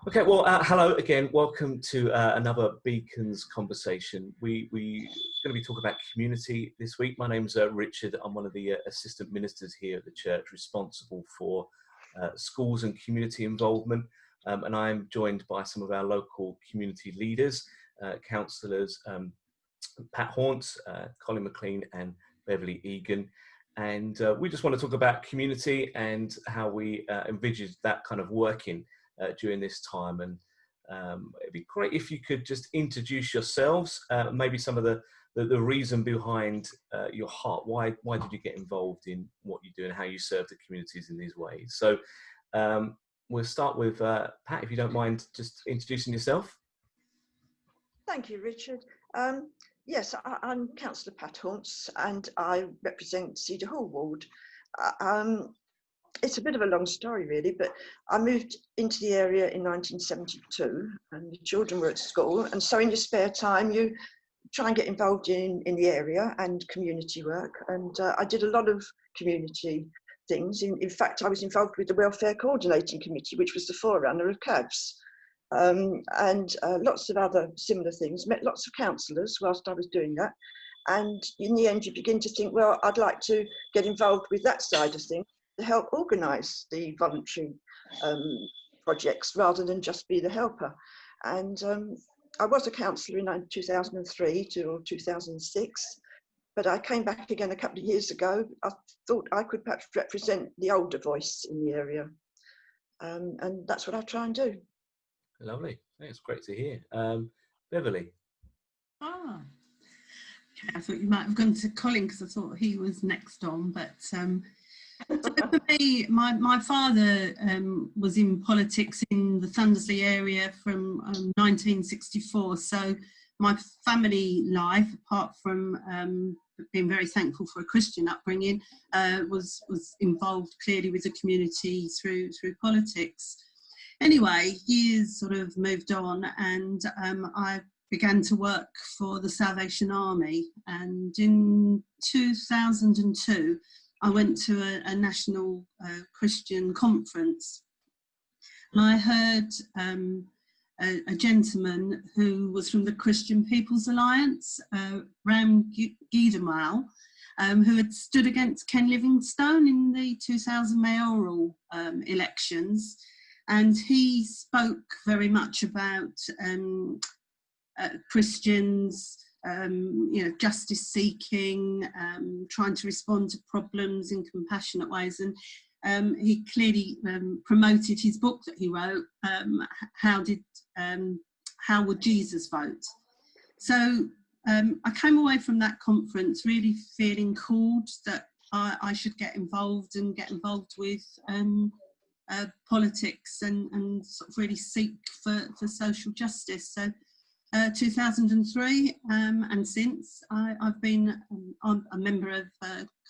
Okay, well, hello again. Welcome to another Beacons conversation. We're going to be talking about community this week. My name's Richard. I'm one of the assistant ministers here at the church responsible for schools and community involvement. And I'm joined by some of our local community leaders, councillors, Pat Haunts, Colin McLean and Beverly Egan. And we just want to talk about community and how we envisage that kind of working during this time. And it'd be great if you could just introduce yourselves, maybe some of the reason behind your heart. Why did you get involved in what you do and how you serve the communities in these ways? So we'll start with Pat, if you don't mind just introducing yourself. Thank you, Richard. Yes, I'm Councillor Pat Haunts and I represent Cedar Hall ward. It's a bit of a long story really, but I moved into the area in 1972 and the children were at school, and so in your spare time you try and get involved in the area and community work, and I did a lot of community things. In fact, I was involved with the Welfare Coordinating Committee, which was the forerunner of CABS. And lots of other similar things, met lots of councillors whilst I was doing that. And in the end, you begin to think, well, I'd like to get involved with that side of things to help organise the voluntary projects rather than just be the helper. And I was a councillor in 2003 to 2006, but I came back again a couple of years ago. I thought I could perhaps represent the older voice in the area. And that's what I try and do. Lovely. It's great to hear. Beverly. Okay, I thought you might have gone to Colin because I thought he was next on, but so for me, my father was in politics in the Thundersley area from 1964, so my family life, apart from being very thankful for a Christian upbringing, was involved clearly with the community through politics. Anyway, years sort of moved on, and I began to work for the Salvation Army. And in 2002, I went to a national Christian conference. And I heard a gentleman who was from the Christian People's Alliance, Ram Giedermal, who had stood against Ken Livingstone in the 2000 mayoral elections. And he spoke very much about Christians, justice seeking, trying to respond to problems in compassionate ways. And he clearly promoted his book that he wrote, How Would Jesus Vote? So I came away from that conference really feeling called that I should get involved with politics and sort of really seek for social justice. So 2003 and since I've been a member of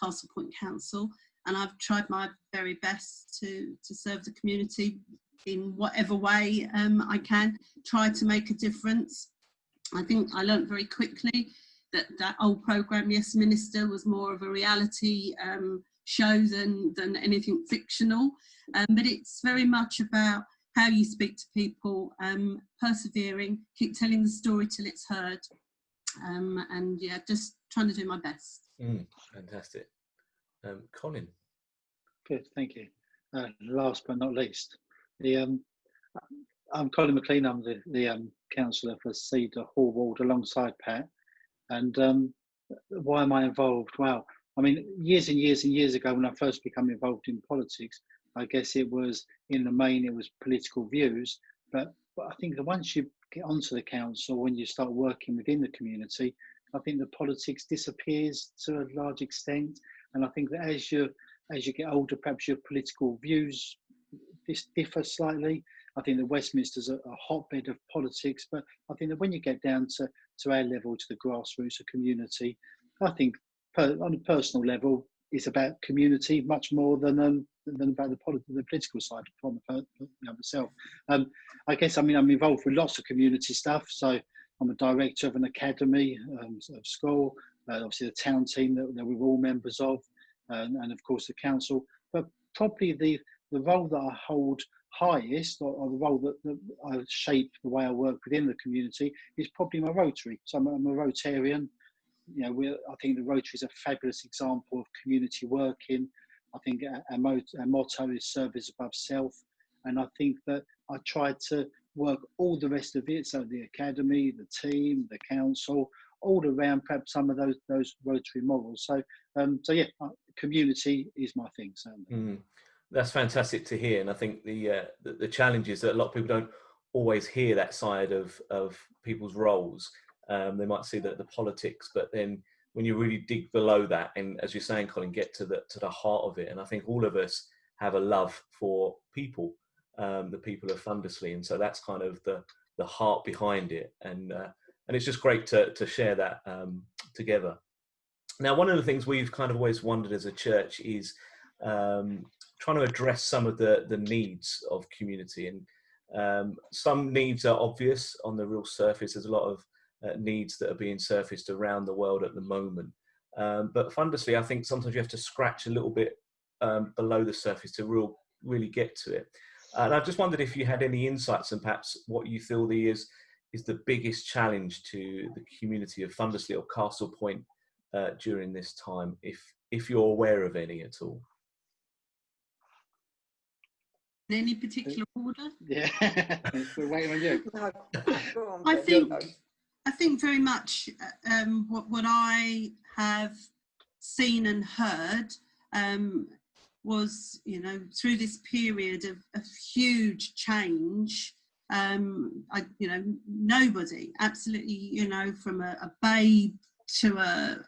Castle Point Council, and I've tried my very best to serve the community in whatever way I can, try to make a difference. I think I learned very quickly that old programme, Yes Minister, was more of a reality show than anything fictional, but it's very much about how you speak to people, persevering, keep telling the story till it's heard, and yeah, just trying to do my best. Fantastic. Colin. Good, thank you. Last but not least, I'm Colin McLean. I'm the councillor for Cedar Hall ward alongside Pat. And why am I involved? Well, I mean, years and years and years ago when I first became involved in politics, I guess it was, in the main, it was political views. But I think that once you get onto the council, when you start working within the community, I think the politics disappears to a large extent. And I think that as you get older, perhaps your political views differ slightly. I think that Westminster's a hotbed of politics, but I think that when you get down to our level, to the grassroots of community, I think on a personal level, it's about community much more than about the political side from myself. I guess, I mean, I'm involved with lots of community stuff. So I'm a director of an academy, of school, obviously the town team that we're all members of, and of course the council. But probably the role that I hold highest, or the role that I shape the way I work within the community, is probably my Rotary. So I'm a Rotarian. You know, I think the Rotary is a fabulous example of community working. I think our motto is service above self, and I think that I try to work all the rest of it, so the academy, the team, the council, all around perhaps some of those Rotary morals. So yeah, community is my thing. Certainly. That's fantastic to hear, and I think the challenge is that a lot of people don't always hear that side of people's roles. They might see the politics, but then when you really dig below that, and as you're saying, Colin, get to the heart of it. And I think all of us have a love for people, the people of Thundersley, and so that's kind of the heart behind it. And it's just great to share that together. Now, one of the things we've kind of always wondered as a church is trying to address some of the needs of community, and some needs are obvious on the real surface. There's a lot of needs that are being surfaced around the world at the moment, but Thundersley, I think sometimes you have to scratch a little bit below the surface to really get to it. And I just wondered if you had any insights and perhaps what you feel is the biggest challenge to the community of Thundersley or Castle Point during this time, if you're aware of any at all. In any particular order? Yeah, we're waiting on you. I think very much what I have seen and heard was, you know, through this period of huge change, nobody, absolutely, you know, from a babe to a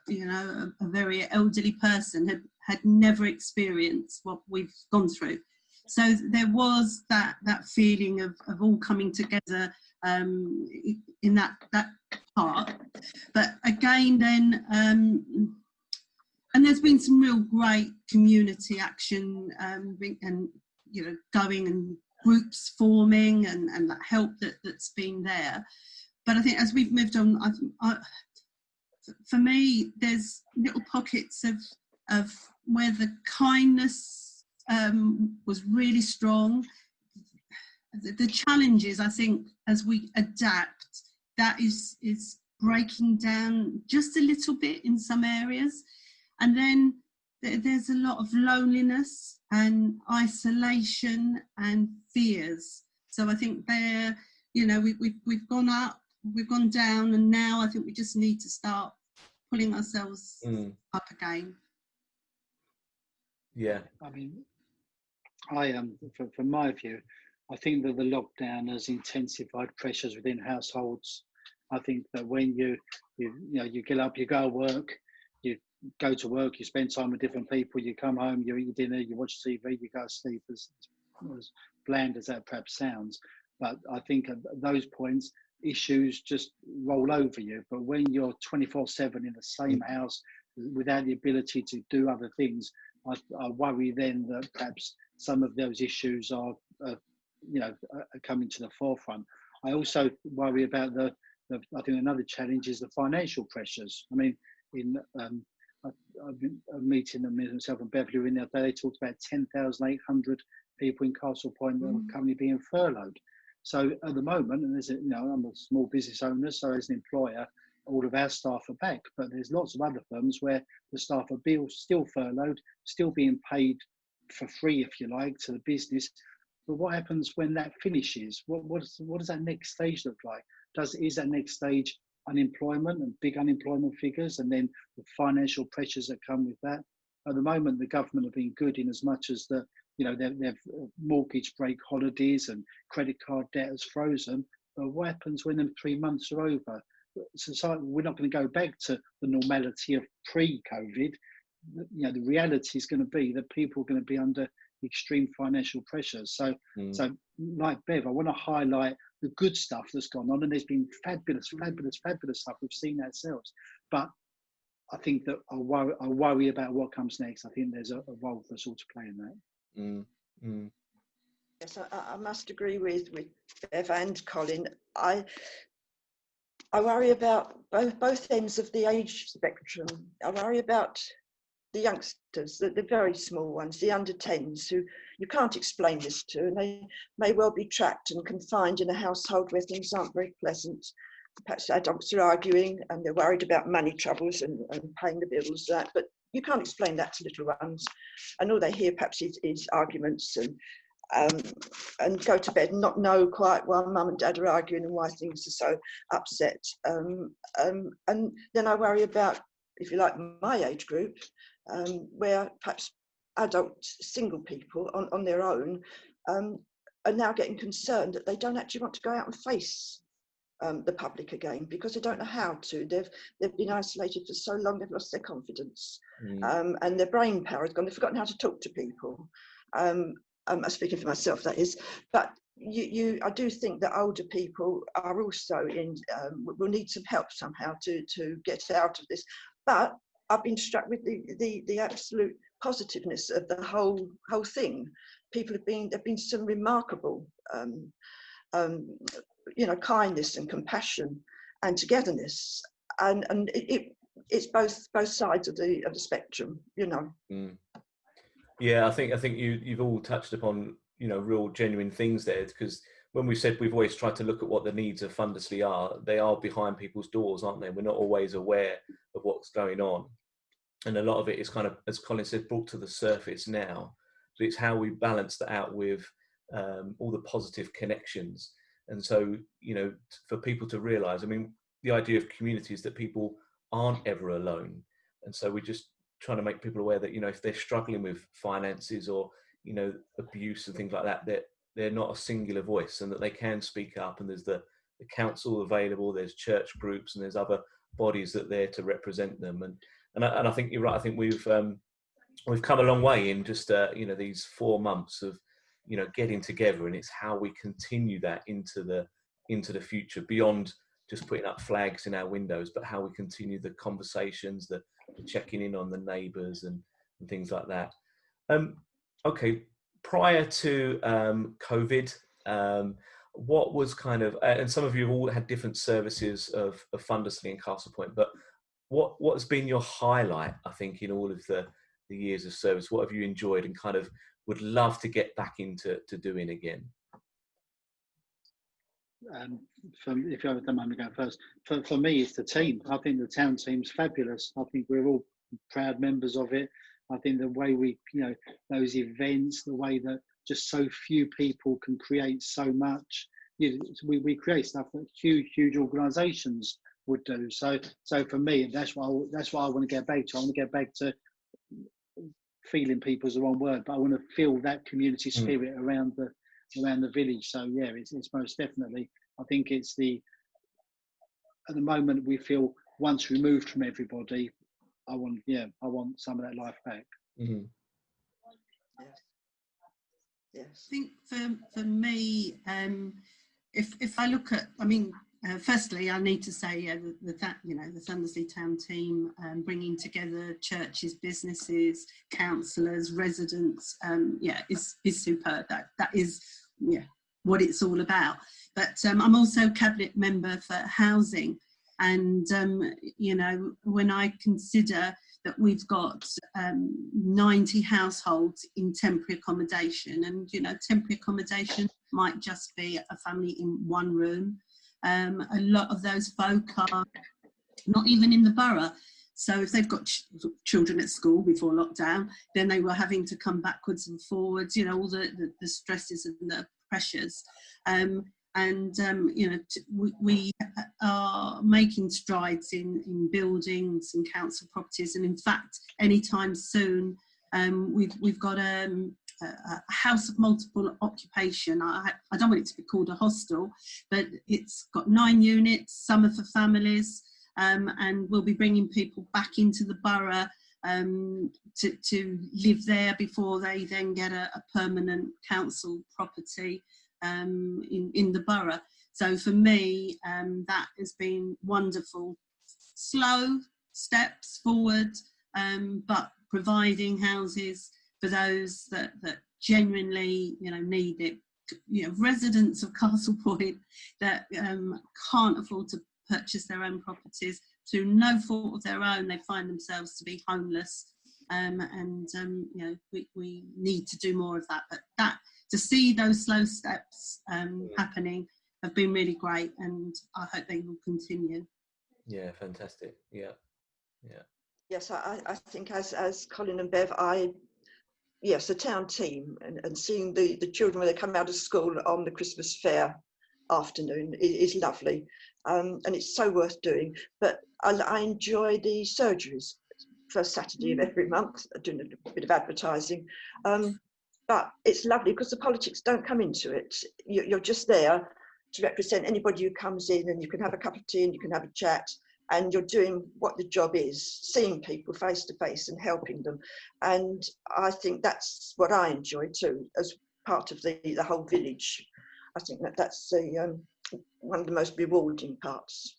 very elderly person had never experienced what we've gone through. So there was that feeling of all coming together in that part. But again, then, and there's been some real great community action and, you know, going and groups forming and that help that's been there. But I think as we've moved on, for me, there's little pockets of where the kindness was really strong. The challenges, I think, as we adapt, that is breaking down just a little bit in some areas. And then there's a lot of loneliness and isolation and fears. So I think there, you know, we've gone up, we've gone down, and now I think we just need to start pulling ourselves up again. Yeah. I mean, from my view, I think that the lockdown has intensified pressures within households. I think that when you get up, you go to work, you go to work, you spend time with different people, you come home, you eat dinner, you watch TV, you go to sleep, as bland as that perhaps sounds. But I think at those points, issues just roll over you. But when you're 24/7 in the same house without the ability to do other things, I worry then that perhaps some of those issues are coming to the forefront. I also worry about I think another challenge is the financial pressures. I mean, I've been a meeting that myself and Beverly were in the other day. They talked about 10,800 people in Castle Point that are currently being furloughed. So at the moment, and I'm a small business owner, so as an employer, all of our staff are back, but there's lots of other firms where the staff are still furloughed, still being paid for free, if you like, to the business. But what happens when that finishes? What does that next stage look like? Is that next stage unemployment and big unemployment figures, and then the financial pressures that come with that? At the moment, the government have been good in as much as that, they've mortgage break holidays and credit card debt is frozen. But what happens when them 3 months are over? Society, we're not going to go back to the normality of pre-COVID. The reality is going to be that people are going to be under extreme financial pressures. So like Bev, I want to highlight the good stuff that's gone on, and there's been fabulous stuff. We've seen ourselves, but I think that I worry about what comes next. I think there's a role for us all to play in that. Yes, I must agree with Bev and Colin. I worry about both ends of the age spectrum. I worry about the youngsters, the very small ones, the under 10s, who you can't explain this to, and they may well be trapped and confined in a household where things aren't very pleasant. Perhaps adults are arguing and they're worried about money troubles and paying the bills, but you can't explain that to little ones. And all they hear perhaps is arguments and go to bed and not know quite why mum and dad are arguing and why things are so upset. And then I worry about, if you like, my age group, where perhaps adult single people on their own are now getting concerned that they don't actually want to go out and face the public again, because they don't know how to. They've been isolated for so long, they've lost their confidence, and their brain power has gone. They've forgotten how to talk to people. I'm speaking for myself, that is. But I do think that older people are also will need some help somehow to get out of this. But I've been struck with the absolute positiveness of the whole thing. People have been some remarkable kindness and compassion and togetherness, and it's both sides of the spectrum, Yeah, I think you've all touched upon real genuine things there, because when we said we've always tried to look at what the needs of Thundersley are, they are behind people's doors, aren't they? We're not always aware of what's going on, and a lot of it is kind of, as Colin said, brought to the surface now, but it's how we balance that out with all the positive connections. And so, for people to realise, I mean, the idea of community is that people aren't ever alone. And so we're just trying to make people aware that, if they're struggling with finances or, abuse and things like that, that they're not a singular voice, and that they can speak up. And there's the council available, there's church groups, and there's other bodies that are there to represent them. And I think you're right. I think we've come a long way in just, these 4 months of, getting together, and it's how we continue that into the future, beyond just putting up flags in our windows, but how we continue the conversations, the checking in on the neighbours and things like that. Okay, prior to COVID, what was kind of, and some of you have all had different services of Thundersley and Castle Point, but what's been your highlight, I think, in all of the years of service? What have you enjoyed and kind of would love to get back into doing again? If you don't mind me going first, for me, it's the team. I think the town team's fabulous. I think we're all proud members of it. I think the way we, those events, the way that just so few people can create so much. We create stuff that huge organisations would do. So for me, that's what I want to get back to. I want to get back to feeling people is the wrong word, but I want to feel that community spirit around the village. So yeah, it's most definitely. I think it's at the moment we feel once removed from everybody. I want some of that life back. Mm-hmm. Yes. I think for me, if I look at, firstly, I need to say the Thundersley Town team bringing together churches, businesses, councillors, residents, is superb. That is what it's all about. But I'm also cabinet member for housing, and when I consider that we've got 90 households in temporary accommodation, and temporary accommodation might just be a family in one room. A lot of those folk are not even in the borough. So if they've got children at school before lockdown, then they were having to come backwards and forwards, all the stresses and the pressures. We are making strides in buildings and council properties. And in fact, anytime soon, we've got a house of multiple occupation. I don't want it to be called a hostel, but it's got 9 units, some are for families, and we'll be bringing people back into the borough to live there before they then get a permanent council property in the borough. So for me, that has been wonderful. Slow steps forward, but providing houses for those that genuinely need it. Residents of Castle Point that can't afford to purchase their own properties through no fault of their own, they find themselves to be homeless. You know, we need to do more of that. But that, to see those slow steps happening have been really great, and I hope they will continue. Yeah, fantastic. Yeah. Yes, I think as Colin and Bev, yes, the town team, and seeing the children when they come out of school on the Christmas fair afternoon is lovely, and it's so worth doing. But I enjoy the surgeries, first Saturday of every month, doing a bit of advertising. But it's lovely because the politics don't come into it. You're just there to represent anybody who comes in, and you can have a cup of tea and you can have a chat, and you're doing what the job is, seeing people face to face and helping them. And I think that's what I enjoy too, as part of the whole village. I think that's one of the most rewarding parts.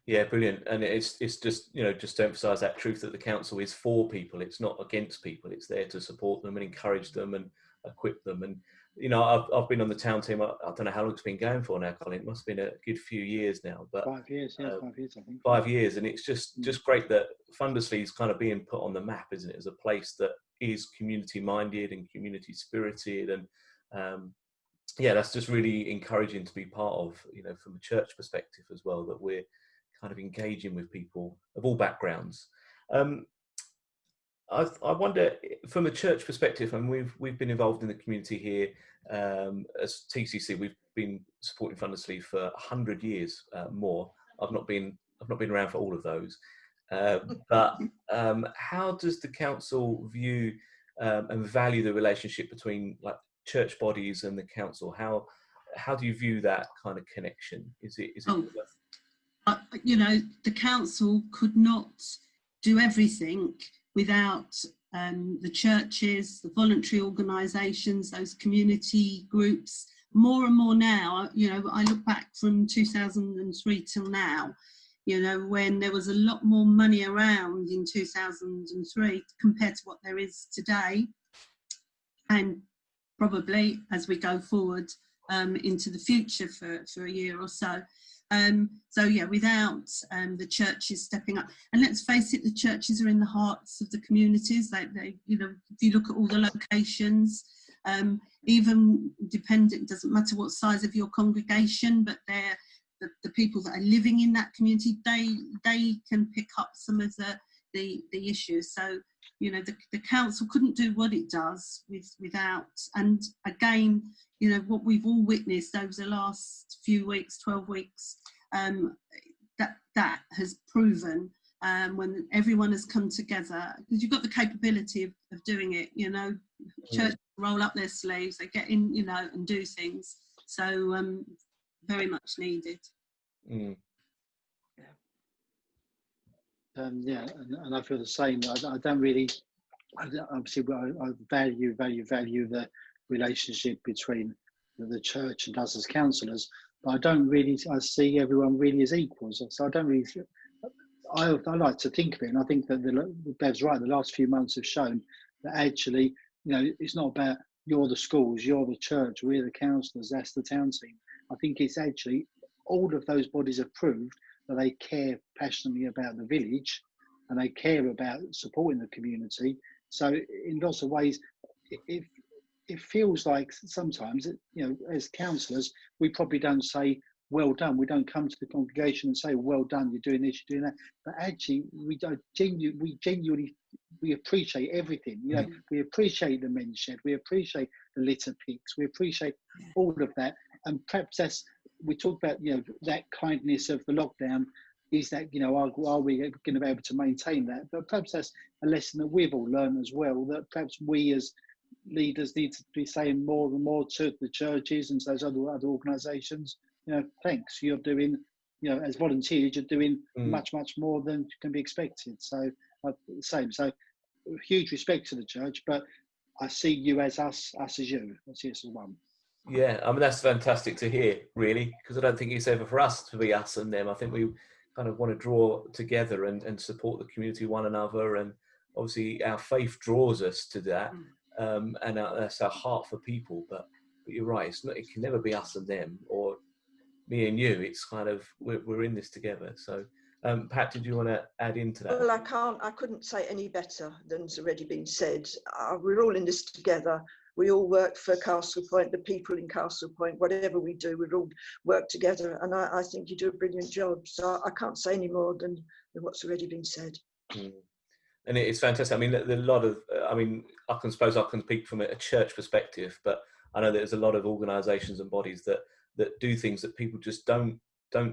Yeah, brilliant. And it's just, you know, just to emphasise that truth that the council is for people. It's not against people. It's there to support them and encourage them and equip them. And, you know, I've been on the town team. I don't know how long it's been going for now, Colin. It must have been a good few years now. But 5 years, yeah, 5 years, I think. 5 years, and it's just great that Thundersley is kind of being put on the map, isn't it, as a place that is community minded and community spirited, and yeah, that's just really encouraging to be part of, you know, from a church perspective as well, that we're kind of engaging with people of all backgrounds. I wonder, from a church perspective, and we've been involved in the community here as TCC. We've been supporting Thundersley for 100 years more. I've not been around for all of those, but how does the council view and value the relationship between like church bodies and the council? How do you view that kind of connection? Is it you know, the council could not do everything without the churches, the voluntary organisations, those community groups. More and more now, you know, I look back from 2003 till now, you know, when there was a lot more money around in 2003 compared to what there is today, and probably as we go forward into the future for a year or so. So yeah, without the churches stepping up, and let's face it, the churches are in the hearts of the communities. They you know, if you look at all the locations, even dependent, it doesn't matter what size of your congregation, but they're the people that are living in that community. They can pick up some of the issues. So, you know, the council couldn't do what it does without, and again, you know, what we've all witnessed over the last few weeks, 12 weeks, that has proven when everyone has come together, because you've got the capability of doing it, you know, church roll up their sleeves, they get in, you know, and do things. So very much needed. Yeah, and I feel the same. I don't really, obviously, I value the relationship between the church and us as councillors, but I don't really, I see everyone really as equals. So I don't really, I like to think of it, and I think that Bev's right, the last few months have shown that actually, you know, it's not about you're the schools, you're the church, we're the councillors, that's the town team. I think it's actually all of those bodies have proved that they care passionately about the village and they care about supporting the community. So in lots of ways, it feels like sometimes, you know, as councillors, we probably don't say, well done. We don't come to the congregation and say, well done, you're doing this, you're doing that. But actually, we genuinely appreciate everything. You know, we appreciate the men's shed, we appreciate the litter picks, we appreciate all of that. And perhaps that's, we talk about, you know, that kindness of the lockdown, is that, you know, are we going to be able to maintain that? But perhaps that's a lesson that we've all learned as well, that perhaps we as leaders need to be saying more and more to the churches and to those other organisations, you know, thanks, you're doing, you know, as volunteers, you're doing much more than can be expected. So same. So huge respect to the church, but I see you as us as you. I see us as one. Yeah, I mean, that's fantastic to hear, really, because I don't think it's ever for us to be us and them. I think we kind of want to draw together and support the community, one another, and obviously our faith draws us to that, and that's our heart for people. But you're right, it can never be us and them or me and you. It's kind of we're in this together. So Pat, did you want to add into that? Well, I couldn't say any better than's already been said. We're all in this together. We all work for Castle Point, the people in Castle Point, whatever we do, we all work together. And I think you do a brilliant job. So I can't say any more than what's already been said. Mm. And it's fantastic. I mean, there's a lot of, I suppose I can speak from a church perspective, but I know there's a lot of organisations and bodies that do things that people just don't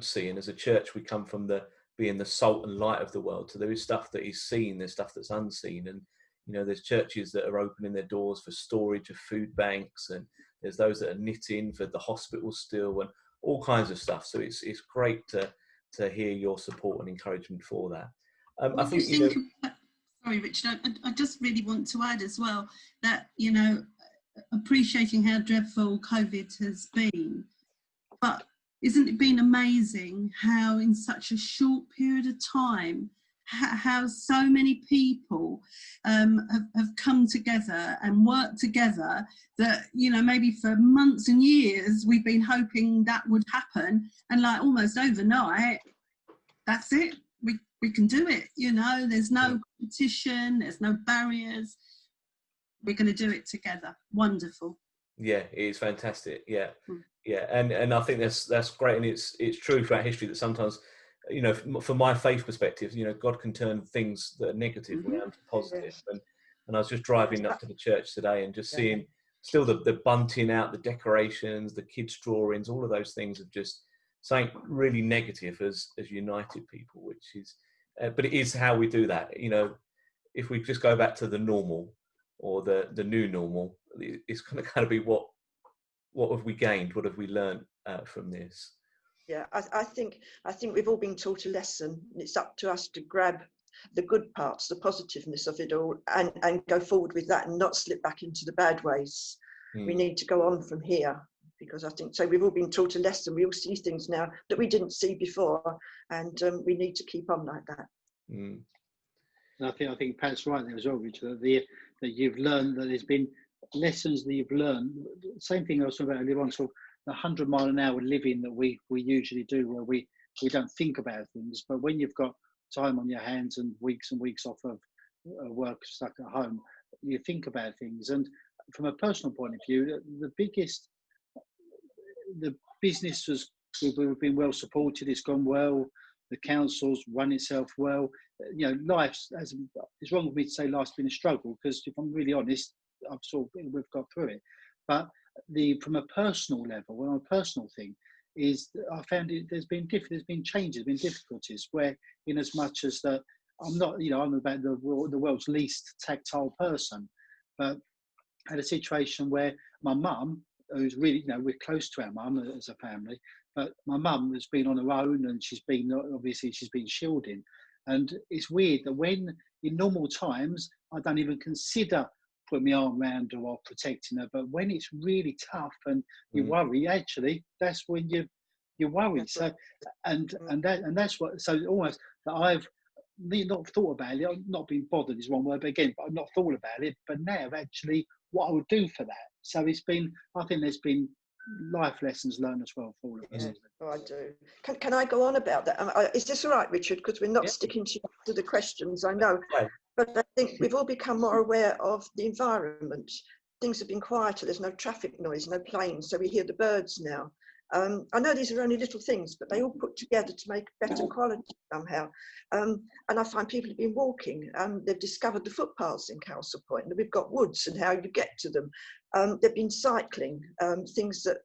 see. And as a church, we come from being the salt and light of the world. So there is stuff that is seen, there's stuff that's unseen. And, there's churches that are opening their doors for storage of food banks, and there's those that are knitting for the hospital still, and all kinds of stuff. So it's great to hear your support and encouragement for that. I think, sorry, Richard, I just really want to add as well that, appreciating how dreadful COVID has been, but isn't it been amazing how in such a short period of time, how so many people have come together and worked together that, maybe for months and years we've been hoping that would happen, and like almost overnight, that's it. We can do it, there's no competition, there's no barriers. We're going to do it together. Wonderful. Yeah, it is fantastic. Yeah. Yeah. And I think that's great. And it's true throughout history that sometimes, from my faith perspective, God can turn things that are negative around to positive. Yes. And I was just driving up to the church today and just seeing still the bunting out, the decorations, the kids' drawings, all of those things are just something really negative as united people, which is, but it is how we do that. If we just go back to the normal or the new normal, it's going to kind of be what have we gained? What have we learned from this? Yeah, I think we've all been taught a lesson. It's up to us to grab the good parts, the positiveness of it all, and go forward with that and not slip back into the bad ways. We need to go on from here, because I think so. We've all been taught a lesson. We all see things now that we didn't see before, and we need to keep on like that. And I think Pat's right there as well, Richard, that you've learned, that there's been lessons that you've learned. Same thing I was talking about earlier on, sort of the 100-mile-an-hour living that we usually do, where we don't think about things. But when you've got time on your hands and weeks off of work, stuck at home, you think about things. And from a personal point of view, the business we've been well supported. It's gone well. The council's run itself well. It's wrong for me to say life's been a struggle, because if I'm really honest, we've got through it. But from a personal level, on a personal thing, is I found there's been changes, been difficulties, where in as much as that I'm not, I'm about the world's least tactile person, but I had a situation where my mum, who's really, we're close to our mum as a family, but my mum has been on her own, and she's been shielding. And it's weird that when in normal times I don't even consider putting my arm around her or protecting her, but when it's really tough and you worry, actually that's when you worry. So and that's what, so almost that I've not thought about it, not been bothered is one word, but again, I've not thought about it, but now actually what I would do for that. So I think there's been life lessons learned as well for all of us. Oh, I do. Can I go on about that? Is this all right, Richard? Because we're not sticking to the questions, I know. Right. But I think we've all become more aware of the environment. Things have been quieter. There's no traffic noise, no planes, so we hear the birds now. I know these are only little things, but they all put together to make better quality somehow. And I find people have been walking. They've discovered the footpaths in Castle Point, and we've got woods and how you get to them. They've been cycling, things that,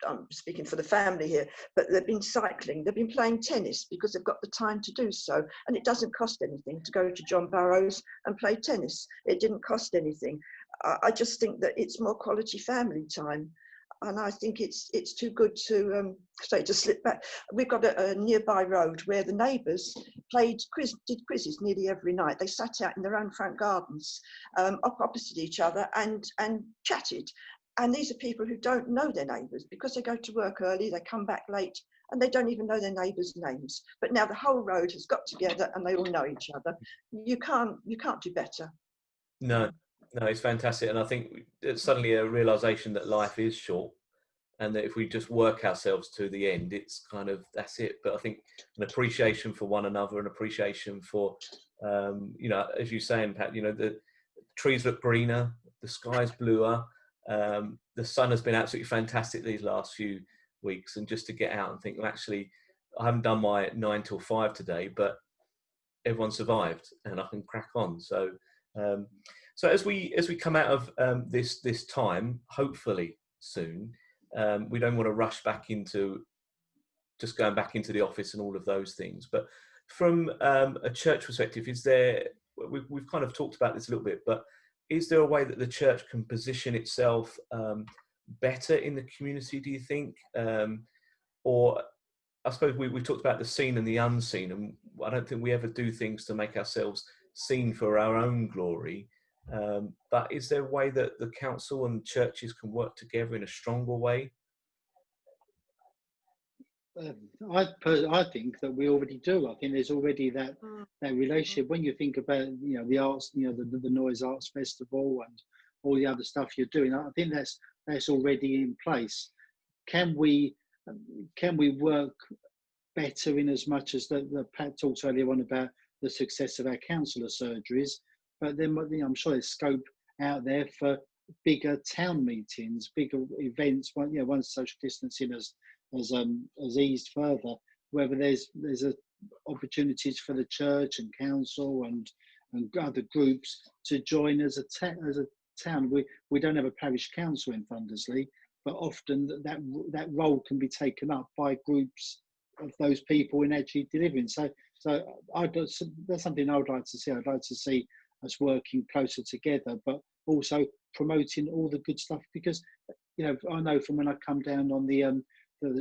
I'm speaking for the family here, but they've been cycling. They've been playing tennis because they've got the time to do so. And it doesn't cost anything to go to John Burroughs and play tennis. It didn't cost anything. I just think that it's more quality family time. And I think it's too good to slip back. We've got a nearby road where the neighbours did quizzes nearly every night. They sat out in their own front gardens, opposite each other, and chatted. And these are people who don't know their neighbours because they go to work early, they come back late, and they don't even know their neighbours' names. But now the whole road has got together and they all know each other. You can't do better. No, it's fantastic. And I think it's suddenly a realisation that life is short. and that if we just work ourselves to the end, it's kind of, that's it. But I think an appreciation for one another, an appreciation for, you know, as you're saying, Pat, you know, the trees look greener, the sky's bluer, the sun has been absolutely fantastic these last few weeks, and just to get out and think, well, actually, I haven't done my 9 till 5 today, but everyone survived, and I can crack on. So, so as we come out of this time, hopefully soon, we don't want to rush back into just going back into the office and all of those things. But from a church perspective, is there? We've kind of talked about this a little bit, but is there a way that the church can position itself better in the community, do you think? Or I suppose we talked about the seen and the unseen, and I don't think we ever do things to make ourselves seen for our own glory. But is there a way that the council and churches can work together in a stronger way? I think that we already do. I think there's already that relationship. When you think about, you know, the arts, you know, the Noise Arts Festival and all the other stuff you're doing, I think that's already in place. Can we work better in as much as the Pat talked earlier on about the success of our councillor surgeries, but then, you know, I'm sure there's scope out there for bigger town meetings, bigger events. You know, once social distancing has eased further, whether there's opportunities for the church and council and other groups to join as a town. We don't have a parish council in Thundersley, but often that role can be taken up by groups of those people in actually delivering. So that's something I would like to see. I'd like to see us working closer together, but also promoting all the good stuff, because, you know, I know from when I come down on the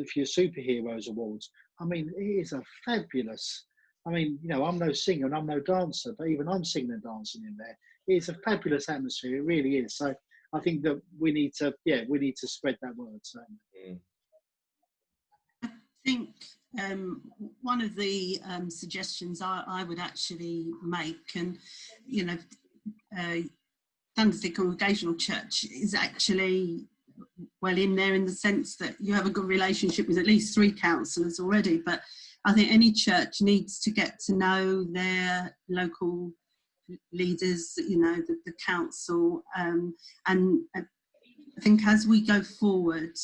few superheroes awards, I mean, it is a fabulous, I mean, you know, I'm no singer and I'm no dancer, but even I'm singing and dancing in there. It's a fabulous atmosphere, it really is. So I think that we need to spread that word. So. I think one of the suggestions I would actually make, and, you know, Thundersley Congregational Church is actually well in there in the sense that you have a good relationship with at least 3 councillors already, but I think any church needs to get to know their local leaders, you know, the council, and I think as we go forward,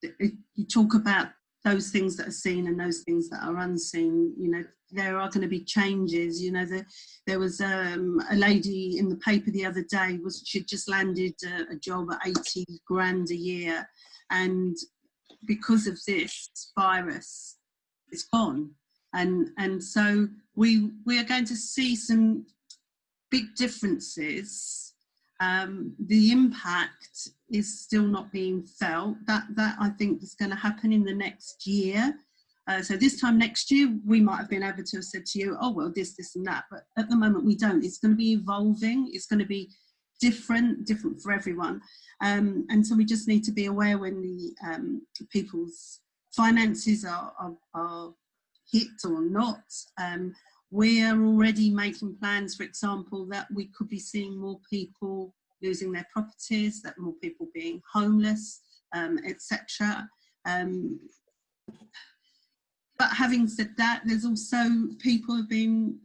you talk about those things that are seen and those things that are unseen. You know, there are going to be changes. You know, there was a lady in the paper the other day, she'd just landed a job at 80 grand a year, and because of this virus, it's gone. And so we are going to see some big differences. The impact is still not being felt. That I think is going to happen in the next year. So this time next year, we might have been able to have said to you, oh, well, this and that. But at the moment, we don't. It's going to be evolving. It's going to be different for everyone. And so we just need to be aware when the people's finances are hit or not. We're already making plans, for example, that we could be seeing more people losing their properties, that more people being homeless, etc. But having said that, there's also people have been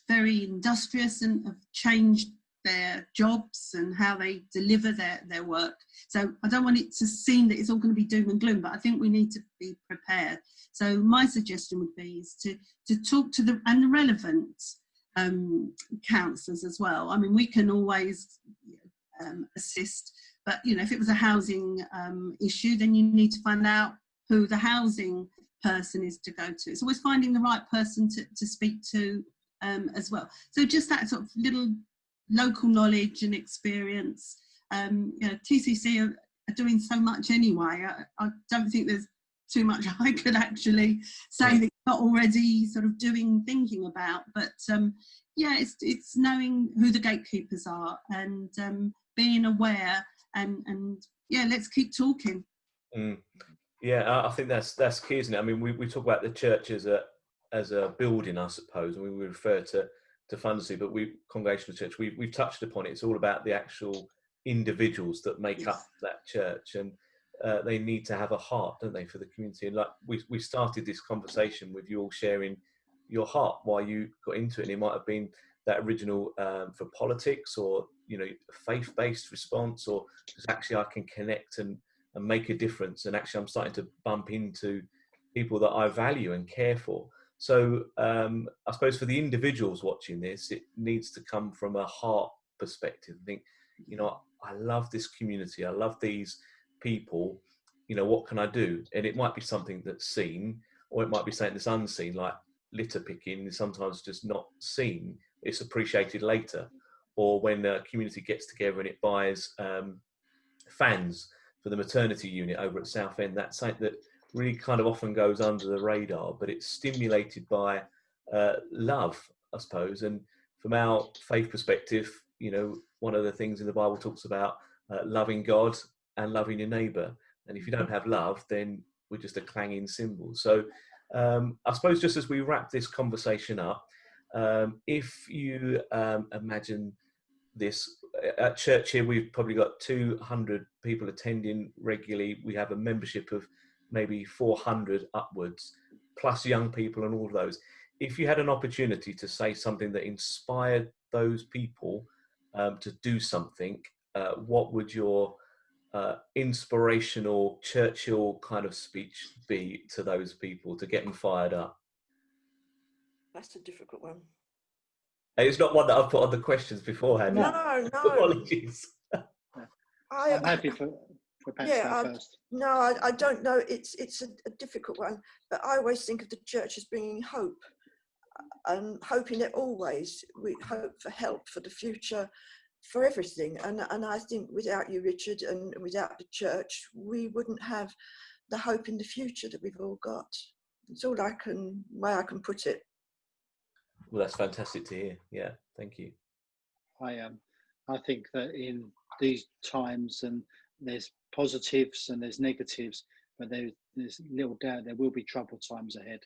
very industrious and have changed their jobs and how they deliver their work. So I don't want it to seem that it's all going to be doom and gloom, but I think we need to be prepared. So my suggestion would be is to talk to the relevant councillors as well. I mean, we can always assist, but, you know, if it was a housing issue, then you need to find out who the housing person is to go to. It's always finding the right person to speak to as well. So just that sort of little local knowledge and experience. You know, TCC are doing so much anyway. I don't think there's too much I could actually say that you're not already sort of thinking about. But yeah, it's knowing who the gatekeepers are and being aware and yeah, let's keep talking. Yeah, I think that's key, isn't it? I mean, we talk about the church as a building, I suppose, and we refer to Thundersley, but Congregational Church, we've touched upon it. It's all about the actual individuals that make up that church, and they need to have a heart, don't they, for the community? And like we started this conversation with you all sharing your heart, why you got into it, and it might have been that original for politics, or faith-based response, or because actually I can connect and make a difference, and actually I'm starting to bump into people that I value and care for. So I suppose for the individuals watching this, it needs to come from a heart perspective. I think, I love this community, I love these people, what can I do? And it might be something that's seen, or it might be something that's unseen, like litter picking is sometimes just not seen, it's appreciated later. Or when a community gets together and it buys fans for the maternity unit over at Southend, that's something that really kind of often goes under the radar, but it's stimulated by love, I suppose. And from our faith perspective, one of the things in the Bible talks about loving God and loving your neighbour. And if you don't have love, then we're just a clanging cymbal. So I suppose just as we wrap this conversation up, if you imagine this, at church here, we've probably got 200 people attending regularly. We have a membership of maybe 400 upwards, plus young people and all of those. If you had an opportunity to say something that inspired those people to do something, what would your inspirational Churchill kind of speech be to those people to get them fired up? That's a difficult one. It's not one that I've put on the questions beforehand. No. Apologies. I'm happy for Pat to go first. No, I don't know. It's a difficult one, but I always think of the church as bringing hope, and hoping it always. We hope for help for the future, for everything. And I think without you, Richard, and without the church, we wouldn't have the hope in the future that we've all got. It's all way I can put it. Well, that's fantastic to hear. Yeah, thank you. I think that in these times, and there's positives and there's negatives, but there's little doubt there will be troubled times ahead.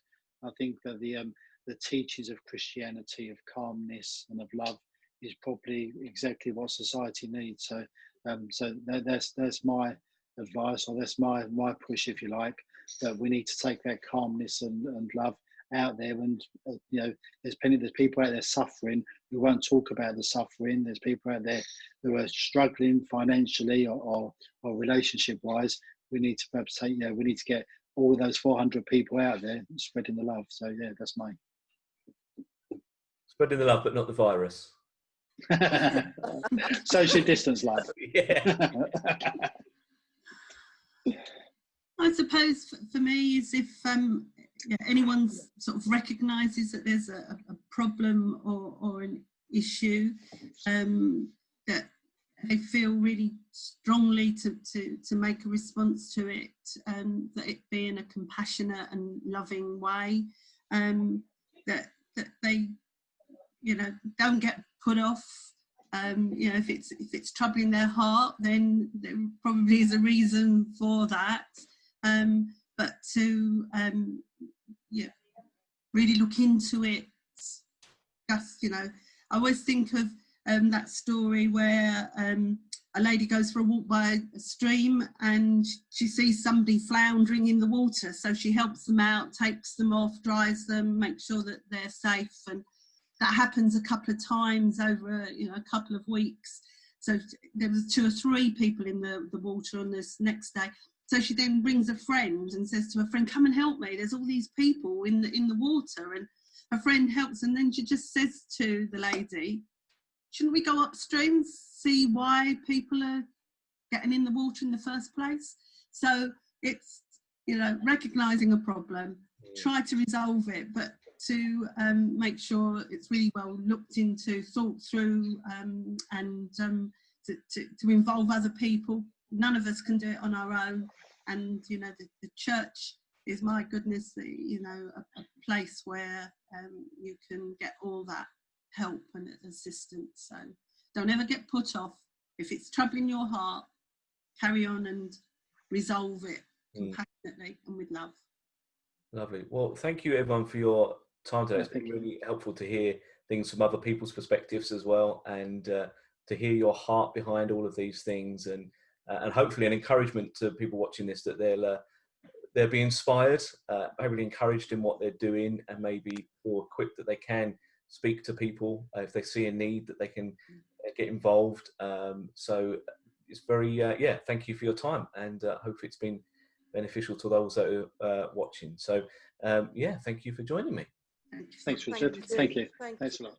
I think that the teachings of Christianity, of calmness and of love, is probably exactly what society needs. So that's my advice, or that's my push, if you like, that we need to take that calmness and love out there. And there's people out there suffering. We won't talk about the suffering. There's people out there who are struggling financially or relationship wise. We need to perhaps we need to get all those 400 people out there spreading the love. So yeah, that's mine. Spreading the love, but not the virus. Social distance love. Yeah. I suppose for me is if anyone sort of recognises that there's a problem or an issue, that they feel really strongly to make a response to it, that it be in a compassionate and loving way, that they don't get put off. If it's troubling their heart, then there probably is a reason for that. But to really look into it. Just I always think of that story where a lady goes for a walk by a stream and she sees somebody floundering in the water, so she helps them out, takes them off, dries them, makes sure that they're safe, and that happens a couple of times over a couple of weeks. So there was 2 or 3 people in the water on this next day. So she then brings a friend and says to her friend, "Come and help me. There's all these people in the water." And her friend helps, and then she just says to the lady, "Shouldn't we go upstream, see why people are getting in the water in the first place?" So it's recognising a problem, try to resolve it, but to make sure it's really well looked into, thought through, and to involve other people. None of us can do it on our own, and the church is, my goodness, a place where you can get all that help and assistance. So don't ever get put off. If it's troubling your heart, carry on and resolve it compassionately and with love. Lovely. Well, thank you everyone for your time today. It's been really helpful to hear things from other people's perspectives as well, and to hear your heart behind all of these things, and and hopefully an encouragement to people watching this, that they'll be inspired, hopefully encouraged in what they're doing, and maybe feel equipped that they can speak to people if they see a need, that they can get involved. So it's very, yeah, thank you for your time, and hopefully it's been beneficial to those that are watching. So yeah, thank you for joining me. Thanks, Richard. Thank you. Thanks a lot.